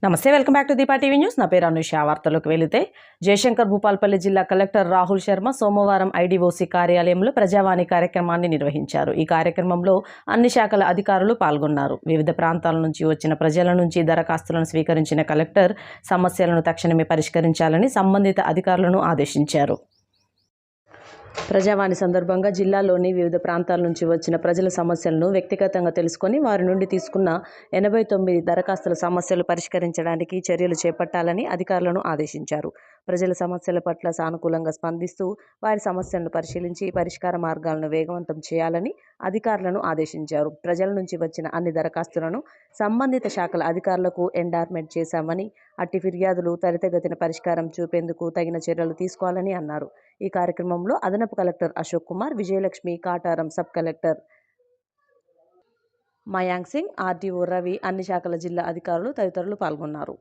నమస్తే, welcome back to Deepa TV news. నా పేరు అనుష. వార్తల్లోకి వెళితే జయశంకర్ భూపాల్పల్లి జిల్లా కలెక్టర్ రాహుల్ శర్మ సోమవారం ఐడీఓసీ కార్యాలయంలో ప్రజావాణి కార్యక్రమాన్ని నిర్వహించారు. ఈ కార్యక్రమంలో అన్ని శాఖల అధికారులు పాల్గొన్నారు. వివిధ ప్రాంతాల నుంచి వచ్చిన ప్రజల నుంచి దరఖాస్తులను స్వీకరించిన కలెక్టర్ సమస్యలను తక్షణమే పరిష్కరించాలని సంబంధిత అధికారులను ఆదేశించారు. ప్రజావాణి సందర్భంగా జిల్లాలోని వివిధ ప్రాంతాల నుంచి వచ్చిన ప్రజల సమస్యలను వ్యక్తిగతంగా తెలుసుకొని వారి నుండి తీసుకున్న 89 దరఖాస్తుల సమస్యలు పరిష్కరించడానికి చర్యలు చేపట్టాలని అధికారులను ఆదేశించారు. ప్రజల సమస్యల పట్ల సానుకూలంగా స్పందిస్తూ వారి సమస్యలను పరిశీలించి పరిష్కార మార్గాలను వేగవంతం చేయాలని అధికారులను ఆదేశించారు. ప్రజల నుంచి వచ్చిన అన్ని దరఖాస్తులను సంబంధిత శాఖల అధికారులకు ఎండార్మెంట్ చేశామని, అట్టి ఫిర్యాదులు త్వరితగతిన పరిష్కారం చూపేందుకు తగిన చర్యలు తీసుకోవాలని అన్నారు. ఈ కార్యక్రమంలో అదనపు collector Ashok Kumar, Vijayalakshmi, Kataram sub collector Mayank Singh, RDO Ravi, అన్ని శాఖల జిల్లా అధికారులు తదితరులు పాల్గొన్నారు.